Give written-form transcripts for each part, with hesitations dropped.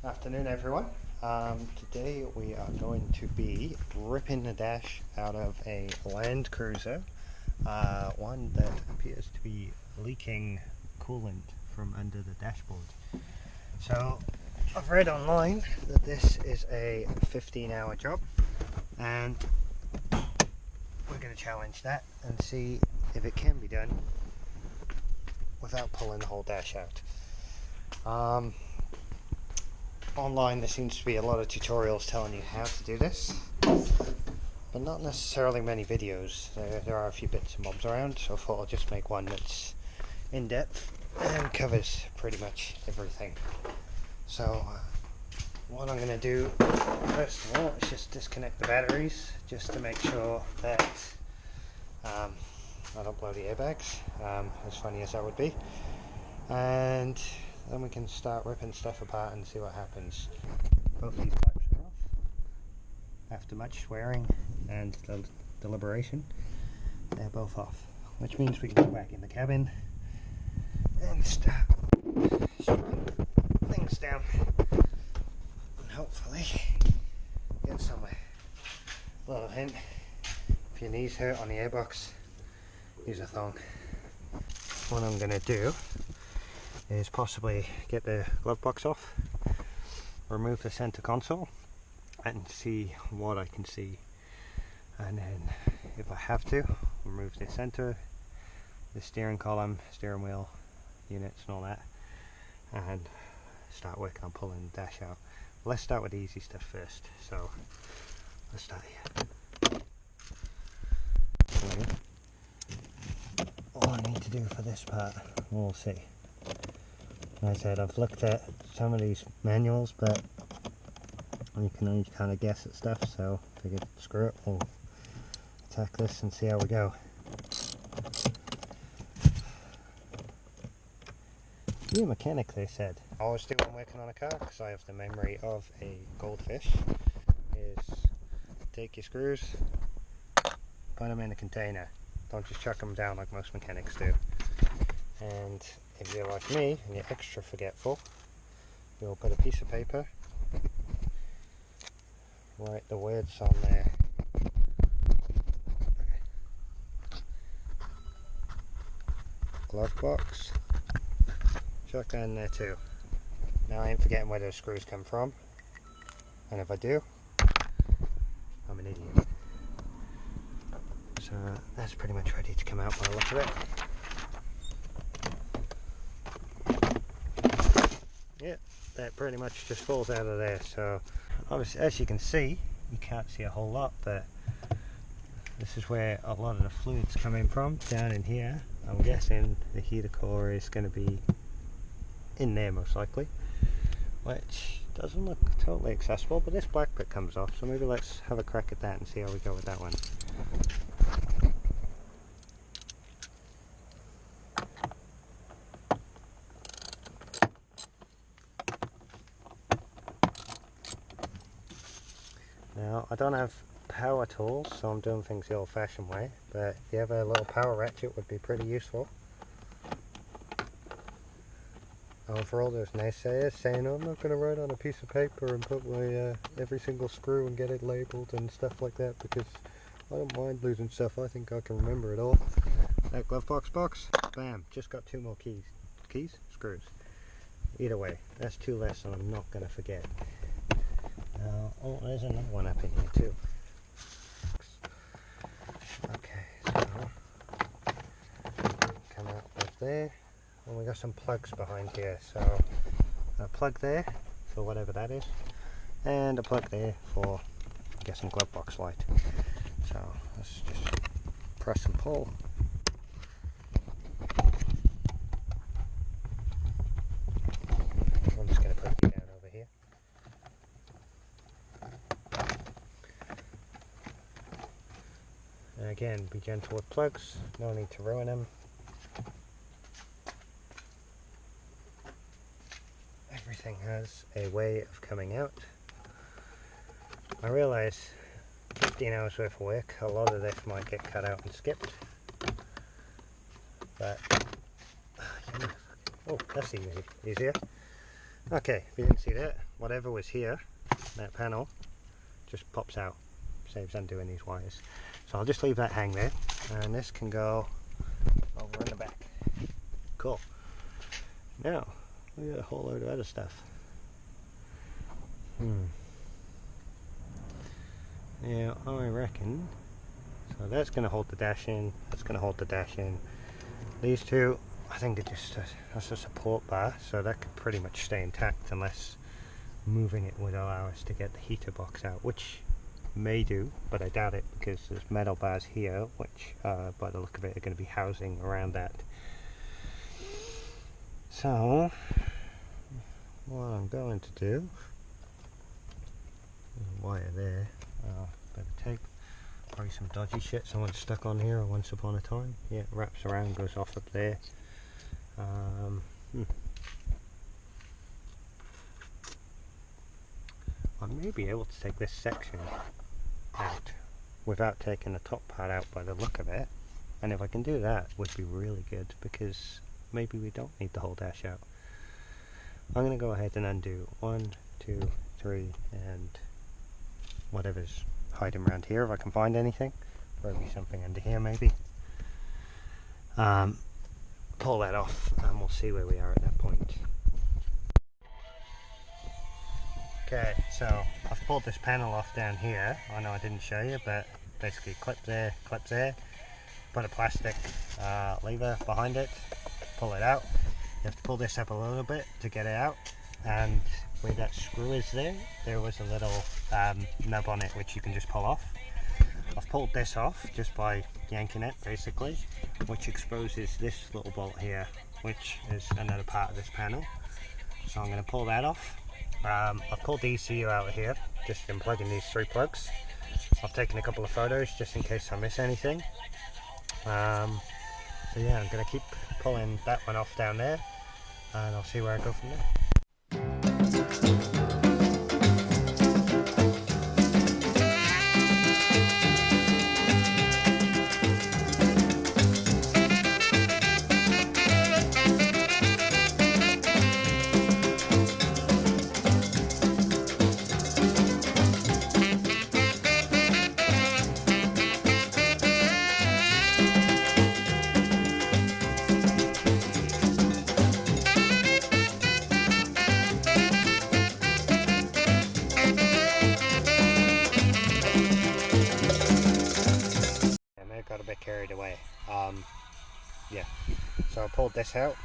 Afternoon everyone. Today we are going to be ripping the dash out of a Landcruiser, one that appears to be leaking coolant from under the dashboard. So I've read online that this is a 15-hour job, and we're going to challenge that and see if it can be done without pulling the whole dash out. Online there seems to be a lot of tutorials telling you how to do this, but not necessarily many videos. There are a few bits and bobs around, so I thought I'll just make one that's in depth and covers pretty much everything. So what I'm going to do first of all is just disconnect the batteries, just to make sure that I don't blow the airbags, as funny as that would be, and then we can start ripping stuff apart and see what happens. Both these pipes are off after much swearing and deliberation. They're both off, which means we can go back in the cabin and start stripping things down and hopefully get somewhere. A little hint: if your knees hurt on the airbox, use a thong. What I'm going to do is possibly get the glove box off, remove the center console and see what I can see, and then if I have to, remove the center, the steering column, steering wheel units and all that, and start working on pulling the dash out. Let's start with the easy stuff first, so let's start here. So, all I need to do for this part, we'll see. Like I said, I've looked at some of these manuals, but you can only kind of guess at stuff, so I figured screw it, we'll attack this and see how we go. Be a mechanic, they said. I always do when working on a car, because I have the memory of a goldfish, is take your screws, put them in a container. Don't just chuck them down like most mechanics do. And if you're like me and you're extra forgetful, you'll put a piece of paper, write the words on there. Glove box, chuck that in there too. Now I ain't forgetting where those screws come from, and if I do, I'm an idiot. So that's pretty much ready to come out by the look of it. Yeah, that pretty much just falls out of there. So obviously, as you can see, you can't see a whole lot, but this is where a lot of the fluid's coming from, down in here. I'm guessing the heater core is going to be in there most likely, which doesn't look totally accessible, but this black bit comes off, so maybe let's have a crack at that and see how we go with that one. Now, I don't have power tools, so I'm doing things the old-fashioned way, but if you have a little power ratchet, would be pretty useful. For all those naysayers saying, oh, I'm not going to write on a piece of paper and put my every single screw and get it labelled and stuff like that, because I don't mind losing stuff. I think I can remember it all. That glove box, bam, just got 2 more screws. Either way, that's 2 less and I'm not going to forget. Oh, there's another one up in here too. Okay, so come out with there, and we got some plugs behind here. So a plug there for whatever that is, and a plug there for, I guess, some glove box light. So let's just press and pull. I'm just going to put you down over here. And again, be gentle with plugs, no need to ruin them. Everything has a way of coming out. I realise 15 hours worth of work, a lot of this might get cut out and skipped, but oh, that's easier. Okay, if you didn't see that, whatever was here, that panel, just pops out. Saves undoing these wires. So I'll just leave that hang there, and this can go over in the back. Cool. Now, we got a whole load of other stuff. Now, I reckon, so that's going to hold the dash in, that's going to hold the dash in. These two, I think are just that's a support bar, so that could pretty much stay intact unless moving it would allow us to get the heater box out, which may do, but I doubt it because there's metal bars here, which by the look of it are going to be housing around that. So, what I'm going to do, there's a wire there, better tape, probably some dodgy shit someone stuck on here once upon a time. Yeah, it wraps around, goes off up there. I may be able to take this section out without taking the top part out by the look of it, and if I can do that, it would be really good, because maybe we don't need the whole dash out. I'm going to go ahead and undo 1, 2, 3 and whatever's hiding around here if I can find anything. Probably something under here maybe. Pull that off and we'll see where we are at that point. Okay, so I've pulled this panel off down here. I know I didn't show you, but basically clip there, put a plastic lever behind it, pull it out. You have to pull this up a little bit to get it out, and where that screw is there was a little nub on it which you can just pull off. I've pulled this off just by yanking it basically, which exposes this little bolt here, which is another part of this panel. So I'm going to pull that off. I've pulled the ECU out of here, just been plugging these 3 plugs. I've taken a couple of photos just in case I miss anything. So yeah, I'm going to keep pulling that one off down there, and I'll see where I go from there. Got a bit carried away. Yeah, so I pulled this out,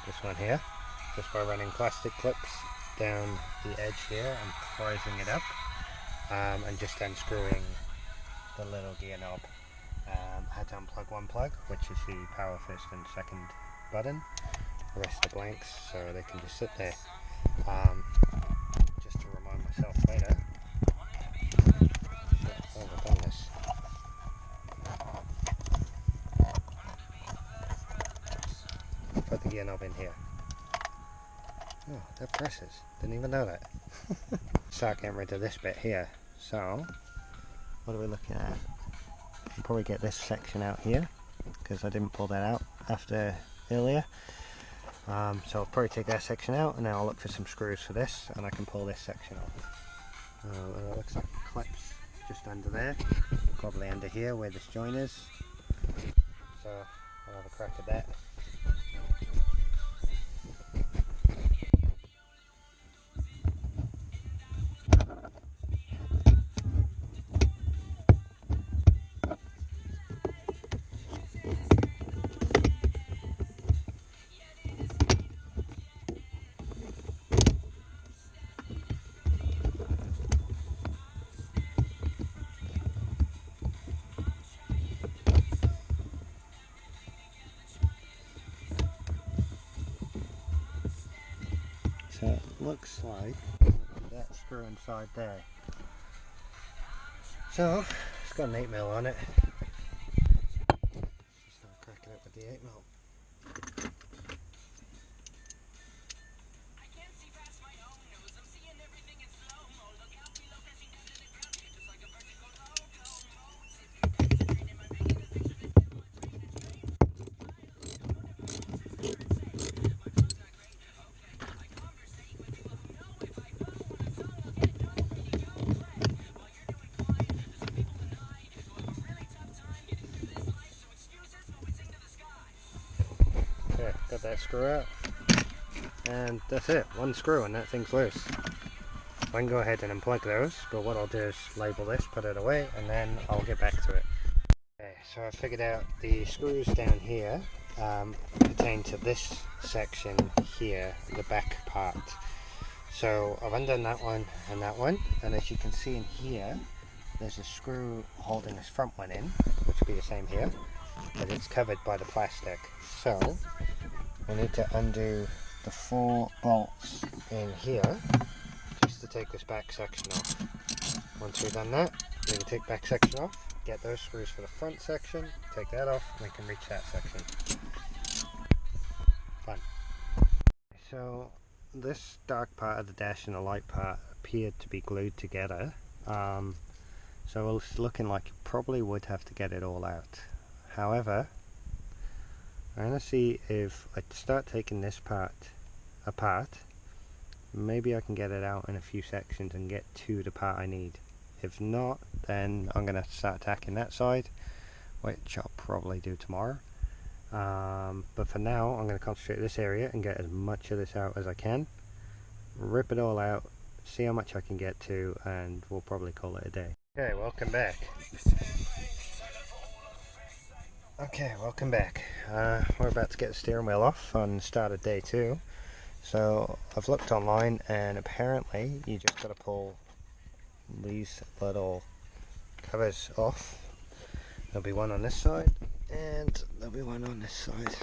this one here, just by running plastic clips down the edge here and closing it up, and just unscrewing the little gear knob. I had to unplug one plug, which is the power first and second button. The rest are blanks, so they can just sit there. Just to remind myself later, I've done this. Put the gear knob in here. Oh, that presses. Didn't even know that. Start getting rid of this bit here. So, what are we looking at? I'll probably get this section out here, because I didn't pull that out after earlier. So I'll probably take that section out, and then I'll look for some screws for this, and I can pull this section off. And it looks like it clips just under there, probably under here where this joint is. So I'll have a crack at that. So it looks like that screw inside there. So it's got an 8mm on it. Just gonna crack it up with the 8mm. that screw out, and that's it, one screw and that thing's loose. I can go ahead and unplug those, but what I'll do is label this, put it away, and then I'll get back to it. Okay, so I figured out the screws down here pertain to this section here, the back part. So I've undone that one, and as you can see in here, there's a screw holding this front one in, which will be the same here, but it's covered by the plastic. So we need to undo the 4 bolts in here just to take this back section off. Once we've done that, we can take back section off, get those screws for the front section, take that off, and we can reach that section. Fun. So this dark part of the dash and the light part appeared to be glued together, so it's looking like you probably would have to get it all out. However, I'm going to see if I start taking this part apart, maybe I can get it out in a few sections and get to the part I need. If not, then I'm going to start attacking that side, which I'll probably do tomorrow. But for now, I'm going to concentrate this area and get as much of this out as I can, rip it all out, see how much I can get to, and we'll probably call it a day. Okay, welcome back. We're about to get the steering wheel off on the start of day 2. So I've looked online, and apparently you just got to pull these little covers off. There'll be one on this side and there'll be one on this side.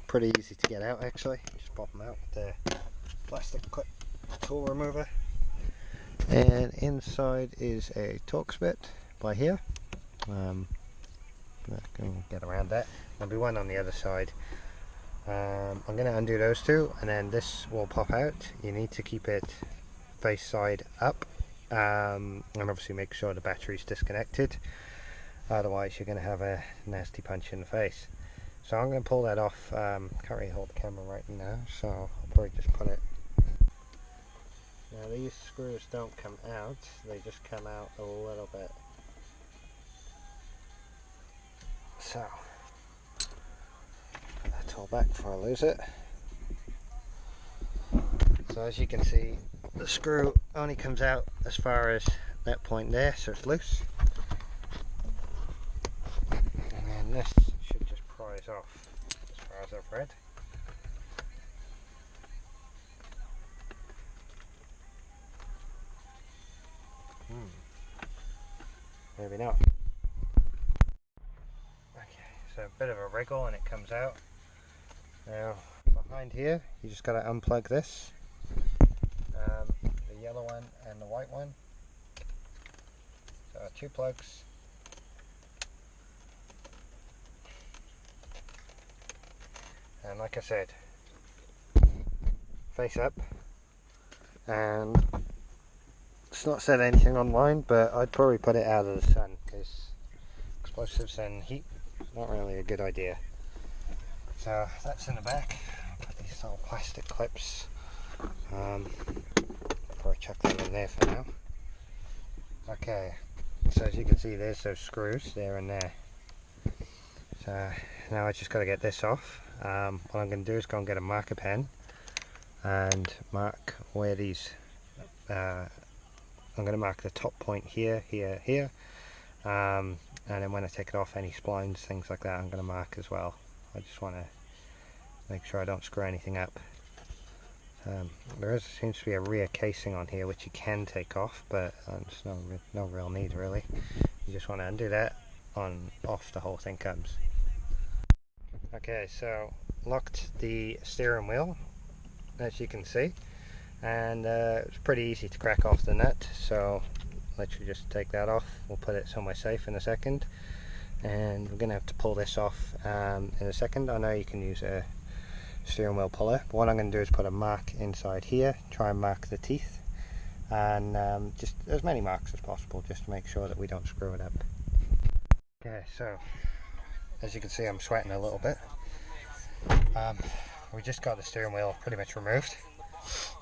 Pretty easy to get out actually. Just pop them out with the plastic clip tool remover. And inside is a Torx bit by here. I can get around that. There'll be one on the other side. I'm going to undo those two, and then this will pop out. You need to keep it face side up, and obviously make sure the battery's disconnected, otherwise you're going to have a nasty punch in the face. So I'm going to pull that off. Can't really hold the camera right now, so I'll probably just put it. Now these screws don't come out, they just come out a little bit. So put that tool back before I lose it. So as you can see, the screw only comes out as far as that point there, so it's loose. And then this should just prise off, as far as I've read. Maybe not. Okay, so a bit of a wriggle and it comes out. Now behind here, you just got to unplug this. The yellow one and the white one. So 2 plugs. And like I said, face up. And it's not said anything online, but I'd probably put it out of the sun, because explosives and heat, not really a good idea. So that's in the back. I'll put these little plastic clips. Probably chuck them in there for now. Okay, so as you can see, there's those screws there and there. So now I just got to get this off. What I'm going to do is go and get a marker pen and mark where these. I'm going to mark the top point here, here, here, and then when I take it off, any splines, things like that, I'm going to mark as well. I just want to make sure I don't screw anything up. Seems to be a rear casing on here which you can take off, but there's no real need really. You just want to undo that, off the whole thing comes. Okay, so locked the steering wheel, as you can see. And it's pretty easy to crack off the nut, so literally just take that off. We'll put it somewhere safe in a second, and we're going to have to pull this off in a second. I know you can use a steering wheel puller, but what I'm going to do is put a mark inside here, try and mark the teeth, and just as many marks as possible, just to make sure that we don't screw it up. Okay, so as you can see, I'm sweating a little bit. We just got the steering wheel pretty much removed.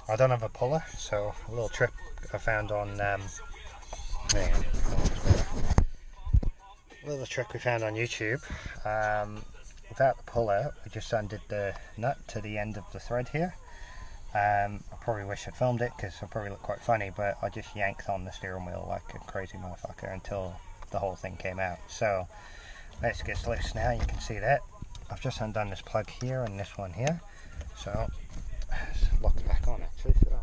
I don't have a puller, so a little trick I found on little trick we found on YouTube. without the puller, I just undid the nut to the end of the thread here. I probably wish I'd filmed it because it'll probably look quite funny, but I just yanked on the steering wheel like a crazy motherfucker until the whole thing came out. So let's get loose now. You can see that I've just undone this plug here and this one here, so let's lock it back on actually. So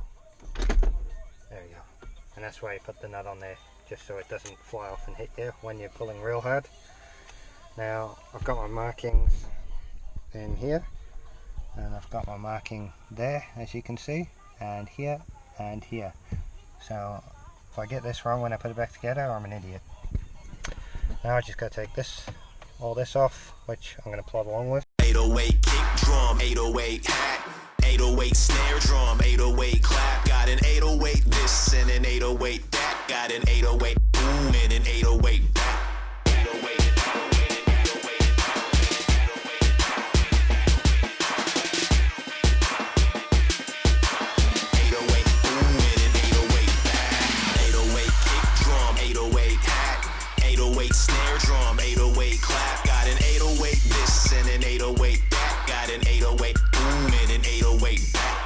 there we go, and that's why you put the nut on there, just so it doesn't fly off and hit you when you're pulling real hard. Now I've got my markings in here, and I've got my marking there, as you can see, and here and here. So if I get this wrong when I put it back together, I'm an idiot. Now I just got to take all this off, which I'm going to plod along with. 808 kick drum, 808 hat, 808 snare drum, 808 clap, got an 808 this and an 808 that, got an 808 boom and an 808 back. 808 snare drum, 808 clap, got an 808 this and an 808 that, got an 808 boom and an 808 back.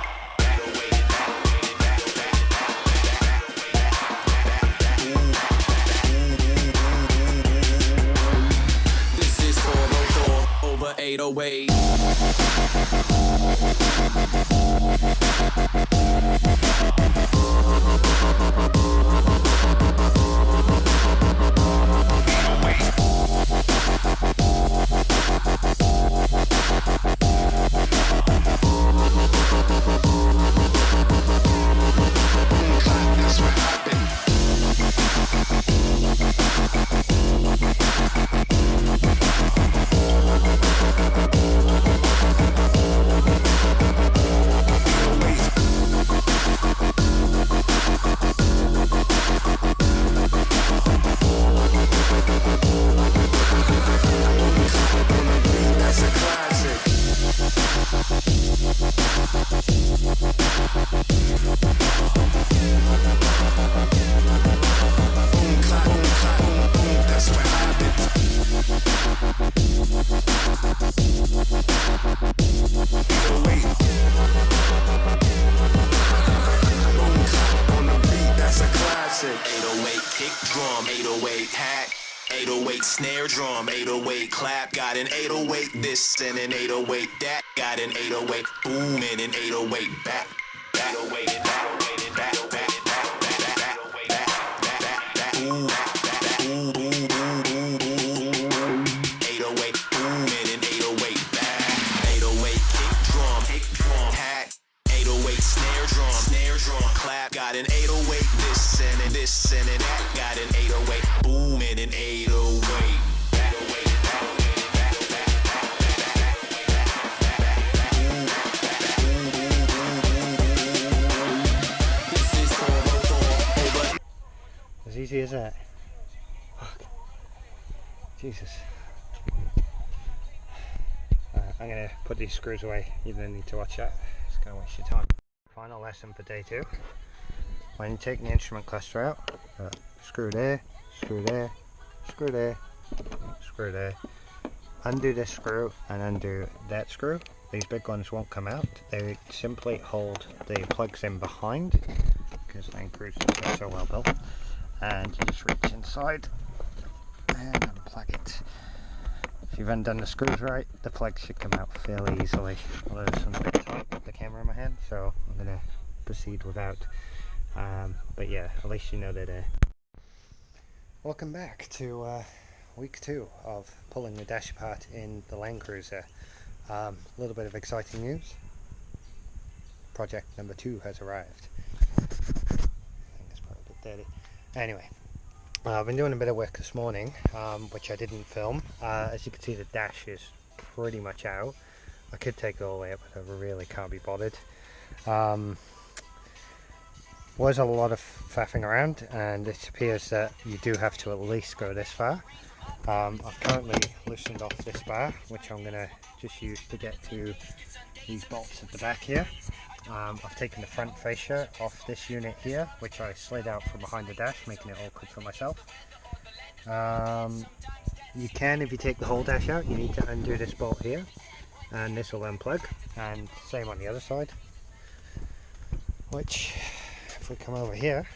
This is 404 over 808. Snare drum, 808 clap, got an 808 this and an 808 that, got an 808 boom and an 808 back. 808 and back, back, back, back, back, back, back, back, boom, boom, boom, boom, boom. 808 boom and an 808 back. 808 kick drum, hack. 808 snare drum, clap, got an 808 this and an that, got an 808 boom and an 808. Easy as that. Fuck. Jesus. I'm going to put these screws away. You don't need to watch that. It's going to waste your time. Final lesson for day 2. When you take the instrument cluster out, screw there, screw there, screw there, screw there. Undo this screw and undo that screw. These big ones won't come out. They simply hold the plugs in behind, because Landcruisers are so well built. And you just reach inside and unplug it. If you've undone the screws right, the plugs should come out fairly easily. Although this one's a bit tight with the camera in my hand, so I'm going to proceed without. But yeah, at least you know they're there. Welcome back to week 2 of pulling the dash apart in the Landcruiser. A little bit of exciting news. Project number 2 has arrived. I think it's probably a bit dirty. Anyway, I've been doing a bit of work this morning, which I didn't film. As you can see, the dash is pretty much out. I could take it all the way up, but I really can't be bothered. Was a lot of faffing around, and it appears that you do have to at least go this far. I've currently loosened off this bar, which I'm going to just use to get to these bolts at the back here. I've taken the front fascia off this unit here, which I slid out from behind the dash, making it awkward for myself. You can, if you take the whole dash out, you need to undo this bolt here, and this will unplug, and same on the other side, which if we come over here,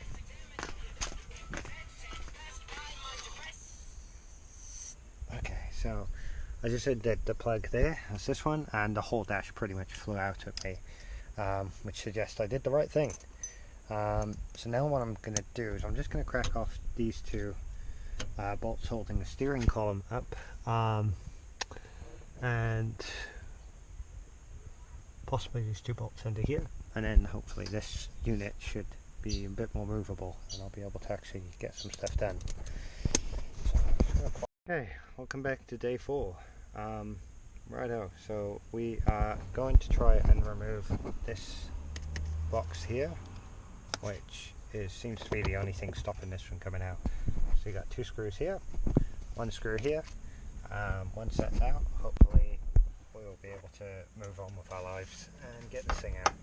okay, so I just said that the plug there, that's this one, and the whole dash pretty much flew out at me, which suggests I did the right thing. So now what I'm going to do is I'm just going to crack off these two bolts holding the steering column up, and possibly these two bolts under here, and then hopefully this unit should be a bit more movable and I'll be able to actually get some stuff done. Okay, welcome back to day 4. Righto, so we are going to try and remove this box here, which seems to be the only thing stopping this from coming out. So you got 2 screws here, 1 screw here. Once that's out, hopefully we'll be able to move on with our lives and get this thing out.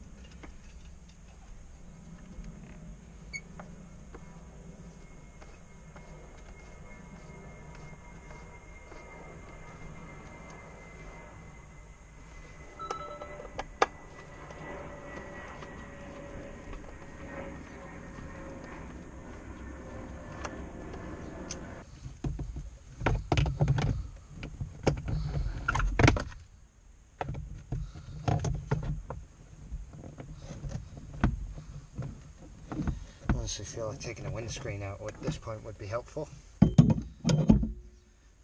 I honestly feel like taking a windscreen out at this point would be helpful.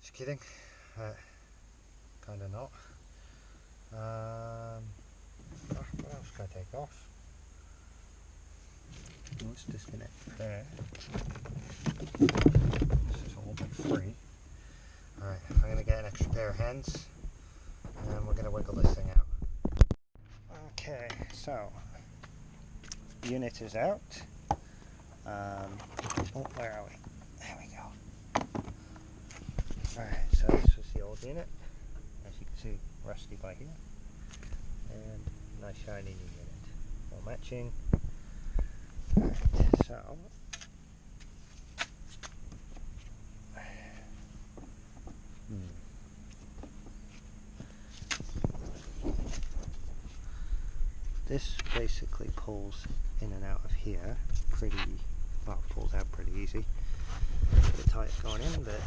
Just kidding, kind of not. What else can I take off? Let's disconnect there. This is all but free. Alright, I'm going to get an extra pair of hands and we're going to wiggle this thing out. Okay, so the unit is out. Oh, where are we? There we go. Alright, so this was the old unit. As you can see, rusty by here. And nice shiny new unit. All matching. Alright, so this basically pulls in and out of here pretty well, pulls out pretty easy. A bit tight going in, but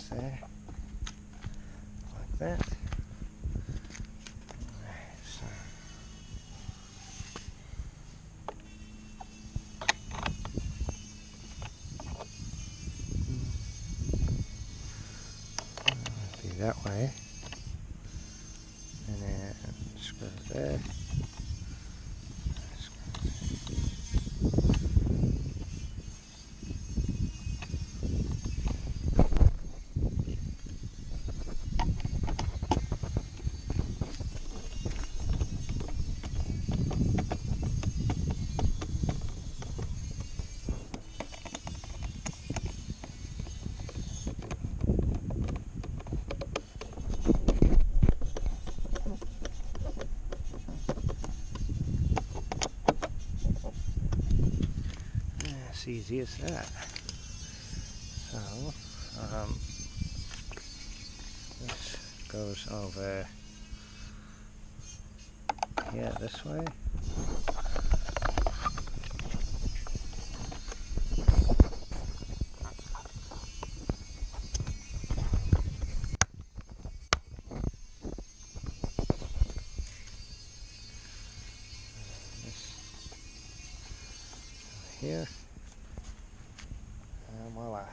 there, like that. So be that way, and then screw there. As easy as that. So this goes over here this way. This here. And voila.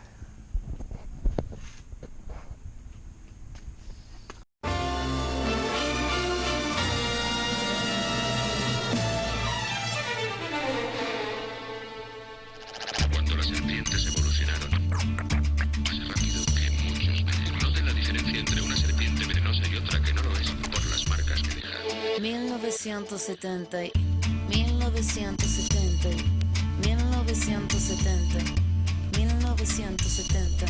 1970, 1970, 1970, 1970.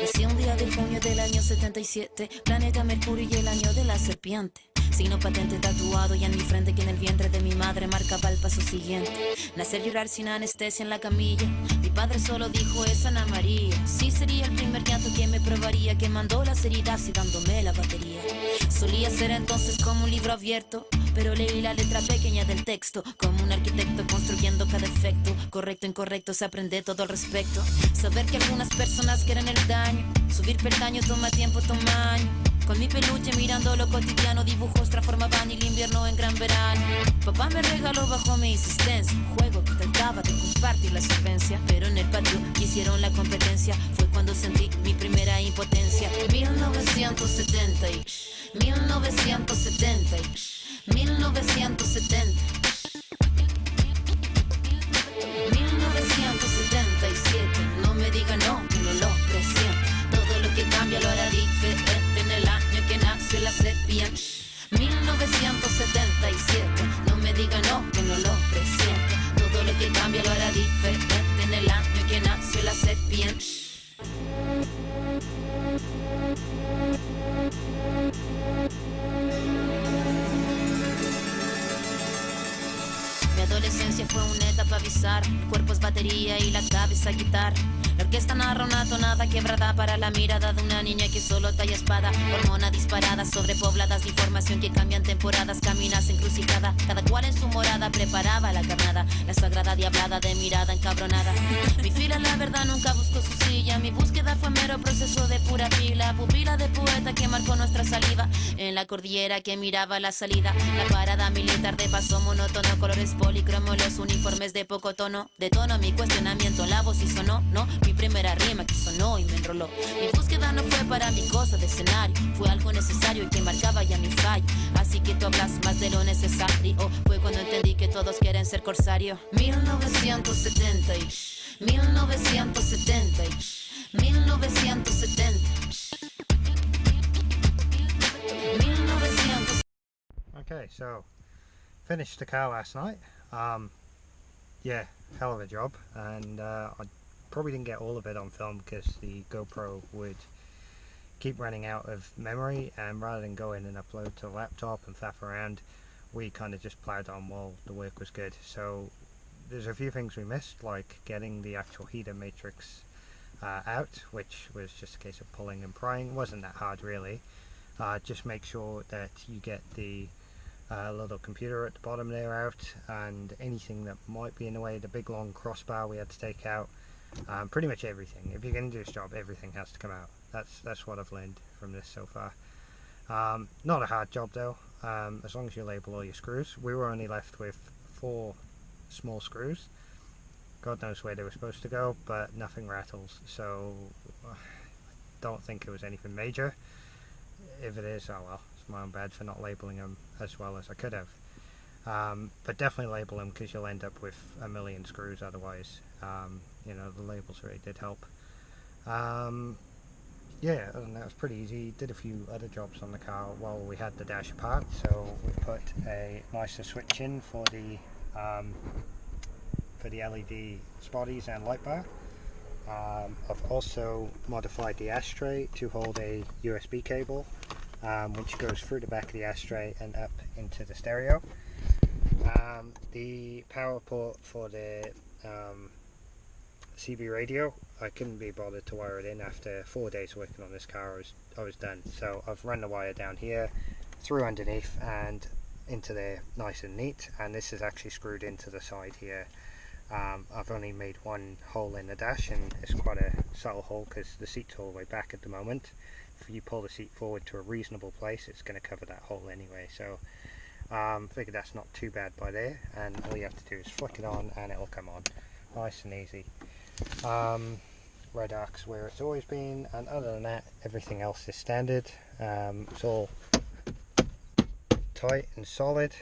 Nací un día de junio del año 77, planeta Mercurio y el año de la serpiente. Signo patente tatuado y en mi frente que en el vientre de mi madre marcaba el paso siguiente. Nacer llorar sin anestesia en la camilla. Mi padre solo dijo es Ana María. Sí sería el primer llanto que me probaría, que mandó las heridas y dándome la batería. Solía ser entonces como un libro abierto, pero leí la letra pequeña del texto, como un arquitecto construyendo cada efecto. Correcto, incorrecto, se aprende todo al respecto. Saber que algunas personas quieren el daño, subir peldaño toma tiempo, toma años. Con mi peluche mirando lo cotidiano, dibujos transformaban el invierno en gran verano. Papá me regaló bajo mi insistencia un juego que trataba de compartir la solvencia, pero en el patio hicieron la competencia. Fue cuando sentí mi primera impotencia. 1970 y 1970 y 1970, 1977. No me diga no, que no lo presiento. Todo lo que cambia lo hará diferente en el año que nació la serpiente. 1977. No me diga no, que no lo presiento. Todo lo que cambia lo hará diferente en el año que nació la serpiente. Mi adolescencia fue una etapa bizarra. El cuerpo es batería y la cabeza guitarra. La orquesta narra una tonada quebrada para la mirada de una niña que solo talla espada. Hormona disparada, sobrepobladas de información que cambian temporadas. Caminas encrucijada, cada cual en su morada preparaba la carnada. La sagrada diablada de mirada encabronada. Mi fila la verdad nunca buscó su silla. Mi búsqueda fue mero proceso de pura pila. Pupila de poeta que marcó nuestra saliva. En la cordillera que miraba la salida. La parada militar de paso monótono. Colores policromos, los uniformes de poco tono. De tono mi cuestionamiento, la voz y sonó, no. Mi primera rima que sonó y me enroló. Mi búsqueda no fue para mi cosa de escenario, fue algo necesario y que marcaba ya mi fallo. Así que tú hablas más de lo necesario. Fue cuando entendí que todos quieren ser corsario. 1970 y 1970 y 1970, 1970. Okay, so finished the car last night. Yeah, hell of a job, and I probably didn't get all of it on film because the GoPro would keep running out of memory, and rather than go in and upload to the laptop and faff around, we kind of just ploughed on while the work was good. So there's a few things we missed, like getting the actual heater matrix out, which was just a case of pulling and prying. It wasn't that hard really. Just make sure that you get the little computer at the bottom there out, and anything that might be in the way. The big long crossbar we had to take out. Pretty much everything. If you're going to do this job, everything has to come out. That's what I've learned from this so far. Not a hard job though, as long as you label all your screws. We were only left with 4 small screws. God knows where they were supposed to go, but nothing rattles, so I don't think it was anything major. If it is, oh well, it's my own bad for not labeling them as well as I could have. But definitely label them, because you'll end up with a million screws otherwise. You know, the labels really did help. Yeah, other than that, it was pretty easy. Did a few other jobs on the car while we had the dash apart. So we put a nicer switch in for the LED spotties and light bar. I've also modified the ashtray to hold a USB cable, which goes through the back of the ashtray and up into the stereo. The power port for the CB radio, I couldn't be bothered to wire it in. After 4 days working on this car, I was done. So I've run the wire down here, through underneath and into there nice and neat, and this is actually screwed into the side here. I've only made one hole in the dash, and it's quite a subtle hole because the seat's all the way back at the moment. If you pull the seat forward to a reasonable place, it's going to cover that hole anyway, so figured that's not too bad by there, and all you have to do is flick it on and it'll come on nice and easy. Red arc's where it's always been, and other than that everything else is standard. It's all tight and solid,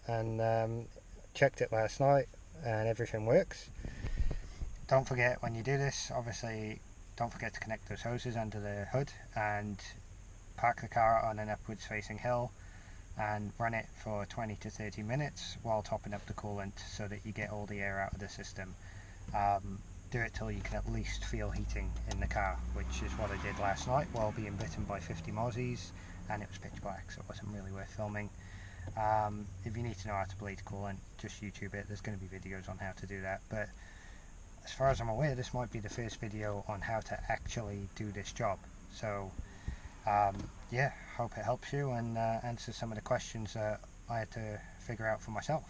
and checked it last night and everything works. Don't forget, when you do this, obviously don't forget to connect those hoses under the hood and park the car on an upwards facing hill. and run it for 20 to 30 minutes while topping up the coolant so that you get all the air out of the system. Do it till you can at least feel heating in the car, which is what I did last night while being bitten by 50 mozzies, and it was pitch black, so it wasn't really worth filming. If you need to know how to bleed coolant, just YouTube it. There's going to be videos on how to do that, but as far as I'm aware, this might be the first video on how to actually do this job. So yeah, hope it helps you and answers some of the questions that I had to figure out for myself.